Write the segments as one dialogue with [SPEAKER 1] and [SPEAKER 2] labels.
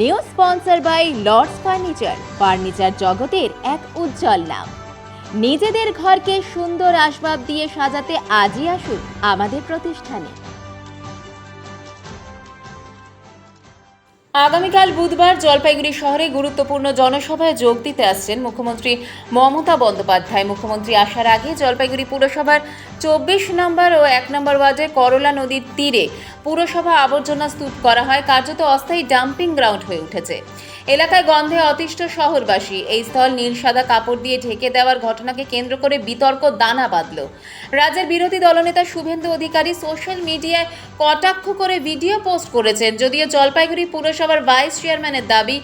[SPEAKER 1] New sponsor by Lords furniture জগতের এক উজ্জ্বল নাম। নিজেদের ঘরকে সুন্দর আসবাব দিয়ে সাজাতে আজই আসুন আমাদের প্রতিষ্ঠানে। আগামীকাল বুধবার জলপাইগুড়ি শহরে গুরুত্বপূর্ণ জনসভায় যোগ দিতে আসছেন মুখ্যমন্ত্রী মমতা বন্দ্যোপাধ্যায়। মুখ্যমন্ত্রী আসার আগে জলপাইগুড়ি পুরসভার 24 নম্বর ও 1 নম্বর ওয়ার্ডে করলা নদীর তীরে পুরসভা আবর্জনা স্তূপ করা হয়, কার্যত অস্থায়ী ডাম্পিং গ্রাউন্ড হয়ে উঠেছে। এলাকায় গন্ধে অতিষ্ঠ শহরবাসী। এই স্থল নীল সাদা কাপড় দিয়ে ঢেকে দেওয়ার ঘটনাকে কেন্দ্র করে বিতর্ক দানা বাঁধল। রাজ্যের বিরোধী দলনেতা শুভেন্দু অধিকারী সোশ্যাল মিডিয়ায় কটাক্ষ করে ভিডিও পোস্ট করেছেন। যদিও জলপাইগুড়ি পুরসভার ভাইস চেয়ারম্যানের দাবি,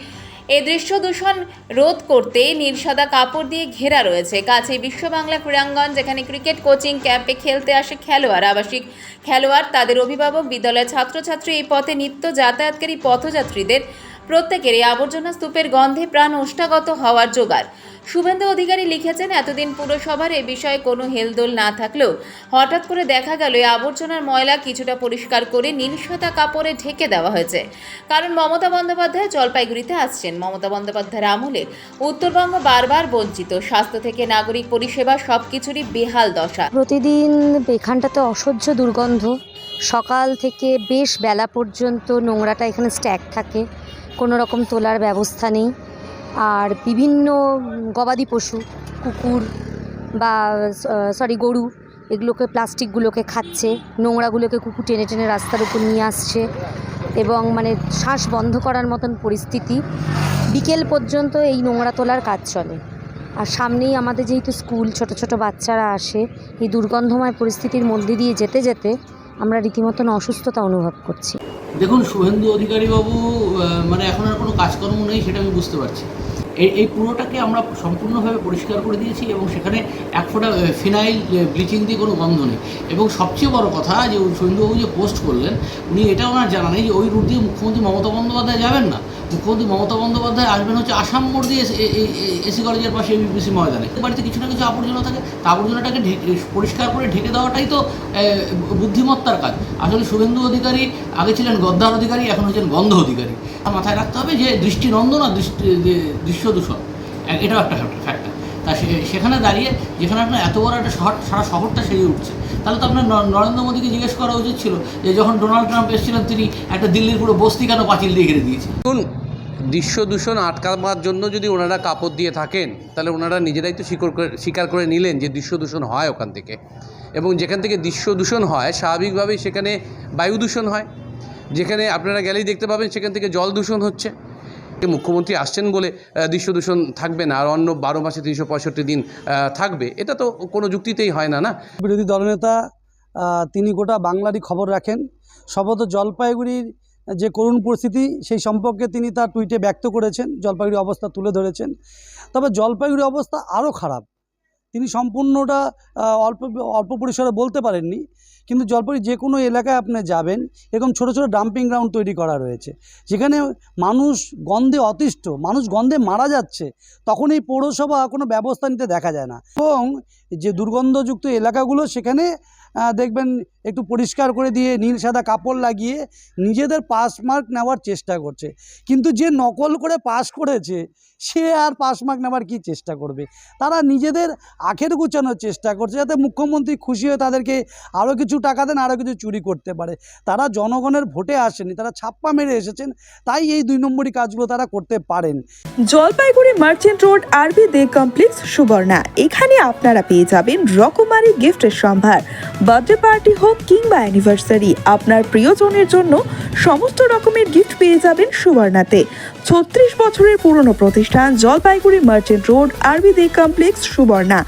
[SPEAKER 1] এই দৃশ্য দূষণ রোধ করতে নীল সাদা কাপড় দিয়ে ঘেরা রয়েছে। কাছেই বিশ্ব বাংলা ক্রীড়াঙ্গন, যেখানে ক্রিকেট কোচিং ক্যাম্পে খেলতে আসে খেলোয়াড়, আবাসিক খেলোয়াড়, তাদের অভিভাবক, বিদ্যালয়ের ছাত্রছাত্রী, এই পথে নিত্য যাতায়াতকারী পথযাত্রীদের প্রত্যেকেরই আবর্জনা স্তূপের গন্ধে প্রাণ ওষ্ঠাগত হওয়ার জোগাড়। শুভেন্দু অধিকারী লিখেছেন, এতদিন পুরসভার এ বিষয়ে কোনো হেলদোল না থাকলেও হঠাৎ করে দেখা গেল এই আবর্জনার ময়লা কিছুটা পরিষ্কার করে নীল সাদা কাপড়ে ঢেকে দেওয়া হয়েছে। কারণ মমতা বন্দ্যোপাধ্যায় জলপাইগুড়িতে আসছেন। মমতা বন্দ্যোপাধ্যায়ের আমলে উত্তরবঙ্গ বারবার বঞ্চিত। স্বাস্থ্য থেকে নাগরিক পরিষেবা সবকিছুরই বেহাল দশা।
[SPEAKER 2] প্রতিদিন এখানটাতে অসহ্য দুর্গন্ধ। সকাল থেকে বেশ বেলা পর্যন্ত নোংরাটা এখানে স্ট্যাক থাকে, কোনো রকম তোলার ব্যবস্থা নেই। আর বিভিন্ন গবাদি পশু, কুকুর বা গরু, এগুলোকে প্লাস্টিকগুলোকে খাচ্ছে, নোংরাগুলোকে কুকুর টেনে টেনে রাস্তার উপর নিয়ে আসছে এবং শ্বাস বন্ধ করার মতন পরিস্থিতি। বিকেল পর্যন্ত এই নোংরা তোলার কাজ চলে। আর সামনেই আমাদের যেহেতু স্কুল, ছোট ছোট বাচ্চারা আসে, এই দুর্গন্ধময় পরিস্থিতির মধ্যে দিয়ে যেতে যেতে আমরা রীতিমতন অসুস্থতা অনুভব করছি।
[SPEAKER 3] দেখুন, শুভেন্দু অধিকারী বাবু এখন আর কোনো কাজকর্ম নেই, সেটা আমি বুঝতে পারছি। এই পুরোটাকে আমরা সম্পূর্ণভাবে পরিষ্কার করে দিয়েছি এবং সেখানে এক ফোঁটা ফিনাইল ব্লিচিং দিয়ে কোনো গন্ধ নেই। এবং সবচেয়ে বড় কথা যে শুভেন্দুবাবু যে পোস্ট করলেন, উনি এটা ওনার জানা নেই যে ওই রুট দিয়ে মুখ্যমন্ত্রী মমতা বন্দ্যোপাধ্যায় যাবেন না। মুখ্যমন্ত্রী মমতা বন্দ্যোপাধ্যায় আসবেন হচ্ছে আসাম মোড় দিয়ে এসি কলেজের পাশে এবিপিসি ময়দানে। বাড়িতে কিছু না কিছু আবর্জনা থাকে, তা আবর্জনাটাকে পরিষ্কার করে ঢেকে দেওয়াটাই তো বুদ্ধিমত্তার কাজ। আসলে শুভেন্দু অধিকারী আগে ছিলেন গদ্দার অধিকারী, এখন হচ্ছেন গন্ধ অধিকারী। মাথায় রাখতে হবে যে দৃষ্টিনন্দন আর দৃশ্য দূষণ, এটাও একটা ফ্যাক্টর। তা সেখানে দাঁড়িয়ে যেখানে আপনার এত বড় একটা শহর, সারা শহরটা সেরে উঠছে, তাহলে তো আপনার নরেন্দ্র মোদীকে জিজ্ঞেস করা উচিত ছিল যে যখন ডোনাল্ড ট্রাম্প এসেছিলেন, তিনি একটা দিল্লির পুরো বস্তি কেন পাঁচিল দিয়ে ঘিরে দিয়েছেন।
[SPEAKER 4] দৃশ্য দূষণ আটকাবার জন্য যদি ওনারা কাপড় দিয়ে থাকেন, তাহলে ওনারা নিজেরাই তো স্বীকার করে নিলেন যে দৃশ্য দূষণ হয় ওখান থেকে। এবং যেখান থেকে দৃশ্য দূষণ হয়, স্বাভাবিকভাবেই সেখানে বায়ু দূষণ হয়। যেখানে আপনারা গেলেই দেখতে পাবেন সেখান থেকে জল দূষণ হচ্ছে। মুখ্যমন্ত্রী আসছেন বলে দৃশ্য দূষণ থাকবে না আর অন্য 12 মাসে 365 দিন থাকবে, এটা তো কোনো যুক্তিতেই হয় না।
[SPEAKER 5] বিরোধী দলনেতা তিনি গোটা বাংলারই খবর রাখেন। সম্ভবত জলপাইগুড়ির যে করুণ পরিস্থিতি সেই সম্পর্কে তিনি তার টুইটে ব্যক্ত করেছেন, জলপাইগুড়ির অবস্থা তুলে ধরেছেন। তবে জলপাইগুড়ির অবস্থা আরও খারাপ। তিনি সম্পূর্ণটা অল্প পরিসরে বলতে পারেননি, কিন্তু জলপাইগুড়ি যে কোনো এলাকায় আপনি যাবেন, এরকম ছোট ছোট ডাম্পিং গ্রাউন্ড তৈরি করা রয়েছে, যেখানে মানুষ গন্ধে অতিষ্ঠ, মানুষ গন্ধে মারা যাচ্ছে। তখন এই পৌরসভা কোনো ব্যবস্থা নিতে দেখা যায় না। এবং যে দুর্গন্ধযুক্ত এলাকাগুলো, সেখানে দেখবেন একটু পরিষ্কার করে দিয়ে নীল সাদা কাপড় লাগিয়ে নিজেদের পাস মার্ক নেওয়ার চেষ্টা করছে। কিন্তু যে নকল করে পাস করেছে সে আর পাস মার্ক নেওয়ার কী চেষ্টা করবে? তারা নিজেদের আখের গুছানোর চেষ্টা করছে, যাতে মুখ্যমন্ত্রী খুশি হয়ে তাদেরকে আরও কিছু টাকা দেন, আরও কিছু চুরি করতে পারে। তারা জনগণের ভোটে আসেনি, তারা ছাপ্পা মেরে এসেছেন, তাই এই 2 নম্বরই কাজগুলো তারা করতে পারেন।
[SPEAKER 6] জলপাইগুড়ি মার্চেন্ট রোড আরবি দে কমপ্লেক্স সুবর্ণা, এখানে আপনারা পেয়ে যাবেন রকমারি গিফটের সম্ভার। বার্থডে পার্টি হোক কিংবা অ্যানিভার্সারি, আপনার প্রিয়জনের জন্য সমস্ত রকমের গিফট পেয়ে যাবেন সুবর্ণাতে। 36 বছরের পুরনো প্রতিষ্ঠান জলপাইগুড়ি মার্চেন্ট রোড আরবি দে কমপ্লেক্স সুবর্ণা।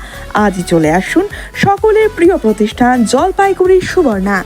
[SPEAKER 6] আজই চলে আসুন সকলের প্রিয় প্রতিষ্ঠান জলপাইগুড়ি সুবর্ণা।